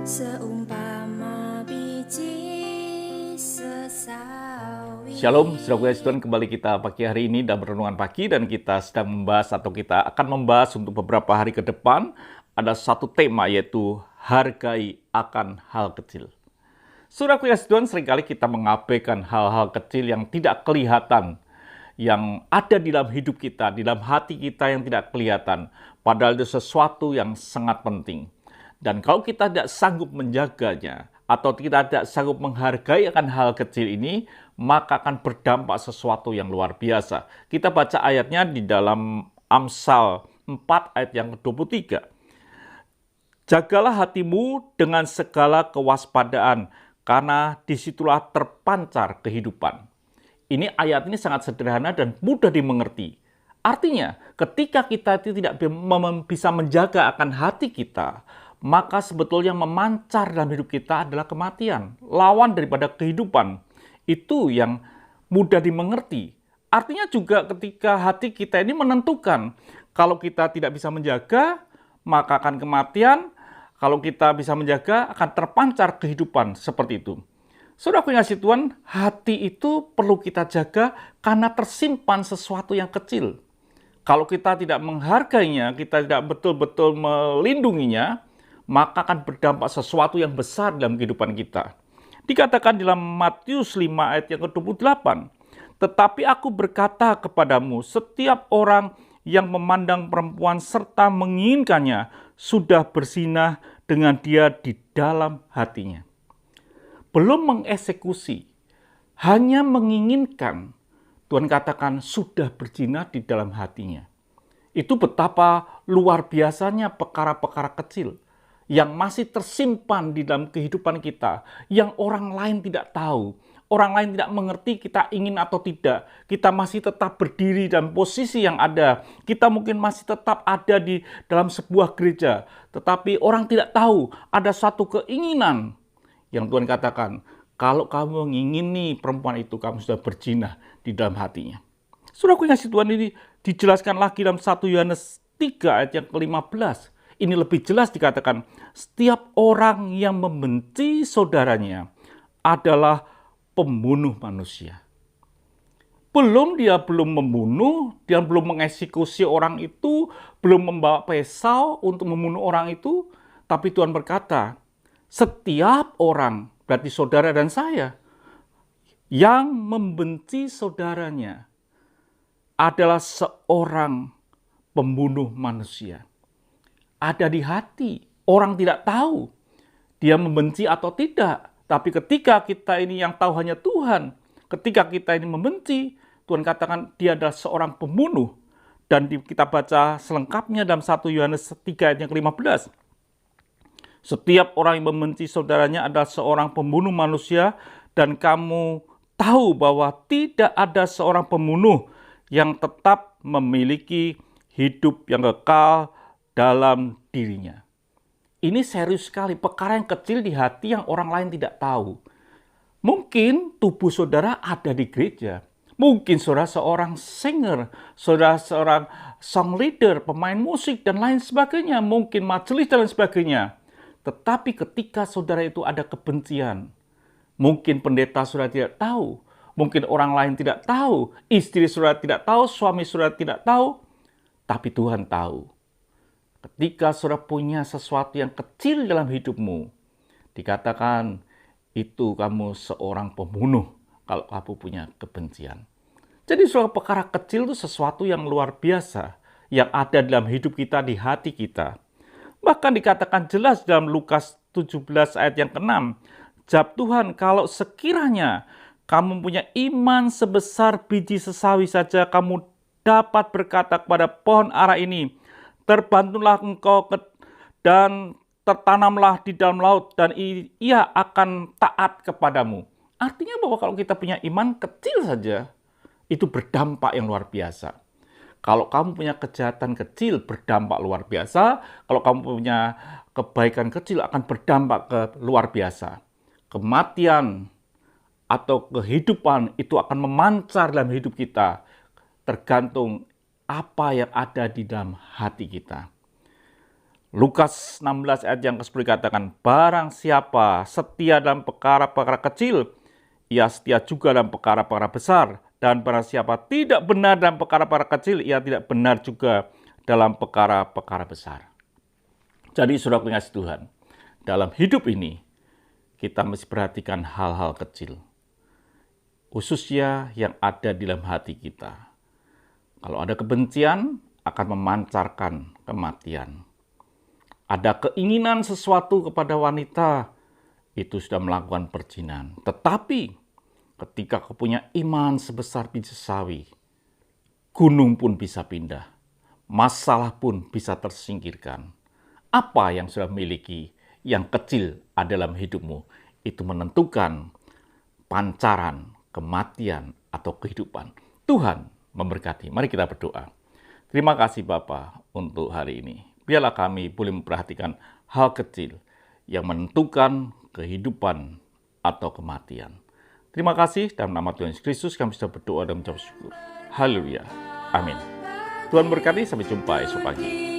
Seumpama biji sesawi. Shalom, saudara Tuhan, kembali kita pagi hari ini dalam renungan pagi, dan kita sedang membahas atau kita akan membahas untuk beberapa hari ke depan ada satu tema, yaitu hargai akan hal kecil. Saudara Tuhan, seringkali kita mengabaikan hal-hal kecil yang tidak kelihatan, yang ada di dalam hidup kita, di dalam hati kita yang tidak kelihatan, padahal itu sesuatu yang sangat penting. Dan kalau kita tidak sanggup menjaganya, atau kita tidak sanggup menghargai akan hal kecil ini, maka akan berdampak sesuatu yang luar biasa. Kita baca ayatnya di dalam Amsal 4 ayat yang ke-23. Jagalah hatimu dengan segala kewaspadaan, karena disitulah terpancar kehidupan. Ini ayat ini sangat sederhana dan mudah dimengerti. Artinya, ketika kita tidak bisa menjaga akan hati kita, maka sebetulnya memancar dalam hidup kita adalah kematian, lawan daripada kehidupan. Itu yang mudah dimengerti. Artinya juga ketika hati kita ini menentukan, kalau kita tidak bisa menjaga, maka akan kematian. Kalau kita bisa menjaga, akan terpancar kehidupan, seperti itu. Saudara kasih Tuhan, hati itu perlu kita jaga karena tersimpan sesuatu yang kecil. Kalau kita tidak menghargainya, kita tidak betul-betul melindunginya, maka akan berdampak sesuatu yang besar dalam kehidupan kita. Dikatakan dalam Matius 5 ayat yang ke-28, tetapi aku berkata kepadamu, setiap orang yang memandang perempuan serta menginginkannya, sudah berzinah dengan dia di dalam hatinya. Belum mengeksekusi, hanya menginginkan, Tuhan katakan sudah berzina di dalam hatinya. Itu betapa luar biasanya perkara-perkara kecil yang masih tersimpan di dalam kehidupan kita, yang orang lain tidak tahu, orang lain tidak mengerti kita ingin atau tidak. Kita masih tetap berdiri dalam posisi yang ada, kita mungkin masih tetap ada di dalam sebuah gereja, tetapi orang tidak tahu ada satu keinginan yang Tuhan katakan, kalau kamu mengingini perempuan itu, kamu sudah berzina di dalam hatinya. Saudaraku yang kasih Tuhan, ini dijelaskan lagi dalam 1 Yohanes 3 ayat yang ke-15. Ini lebih jelas dikatakan, setiap orang yang membenci saudaranya adalah pembunuh manusia. Dia belum membunuh, dia belum mengeksekusi orang itu, belum membawa pisau untuk membunuh orang itu, tapi Tuhan berkata, setiap orang, berarti saudara dan saya, yang membenci saudaranya adalah seorang pembunuh manusia. Ada di hati. Orang tidak tahu dia membenci atau tidak. Tapi ketika kita ini yang tahu hanya Tuhan, ketika kita ini membenci, Tuhan katakan dia adalah seorang pembunuh. Dan kita baca selengkapnya dalam 1 Yohanes 3 ayat yang ke-15. Setiap orang yang membenci saudaranya adalah seorang pembunuh manusia, dan kamu tahu bahwa tidak ada seorang pembunuh yang tetap memiliki hidup yang kekal dalam dirinya. Ini serius sekali, perkara yang kecil di hati yang orang lain tidak tahu. Mungkin tubuh saudara ada di gereja. Mungkin saudara seorang singer, saudara seorang song leader, pemain musik, dan lain sebagainya. Mungkin majelis dan lain sebagainya. Tetapi ketika saudara itu ada kebencian, mungkin pendeta saudara tidak tahu, mungkin orang lain tidak tahu, istri saudara tidak tahu, suami saudara tidak tahu, tapi Tuhan tahu. Ketika saudara punya sesuatu yang kecil dalam hidupmu, dikatakan itu kamu seorang pembunuh kalau kamu punya kebencian. Jadi saudara, perkara kecil itu sesuatu yang luar biasa yang ada dalam hidup kita, di hati kita. Bahkan dikatakan jelas dalam Lukas 17 ayat yang ke-6, jawab Tuhan, kalau sekiranya kamu punya iman sebesar biji sesawi saja, kamu dapat berkata kepada pohon ara ini, terbantulah engkau dan tertanamlah di dalam laut, dan ia akan taat kepadamu. Artinya bahwa kalau kita punya iman kecil saja, itu berdampak yang luar biasa. Kalau kamu punya kejahatan kecil, berdampak luar biasa. Kalau kamu punya kebaikan kecil, akan berdampak luar biasa. Kematian atau kehidupan itu akan memancar dalam hidup kita, tergantung apa yang ada di dalam hati kita. Lukas 16 ayat yang ke-10 katakan, barang siapa setia dalam perkara-perkara kecil, ia setia juga dalam perkara-perkara besar. Dan barang siapa tidak benar dalam perkara-perkara kecil, ia tidak benar juga dalam perkara-perkara besar. Jadi saudara pengasih Tuhan, dalam hidup ini kita mesti perhatikan hal-hal kecil, khususnya yang ada di dalam hati kita. Kalau ada kebencian, akan memancarkan kematian. Ada keinginan sesuatu kepada wanita, itu sudah melakukan perjinan. Tetapi ketika kau punya iman sebesar biji sawi, gunung pun bisa pindah, masalah pun bisa tersingkirkan. Apa yang sudah miliki yang kecil ada dalam hidupmu, itu menentukan pancaran kematian atau kehidupan. Tuhan memberkati. Mari kita berdoa. Terima kasih Bapa untuk hari ini. Biarlah kami boleh memperhatikan hal kecil yang menentukan kehidupan atau kematian. Terima kasih, dalam nama Tuhan Yesus Kristus kami sudah berdoa dan mengucap syukur. Haleluya. Amin. Tuhan berkati, sampai jumpa esok pagi.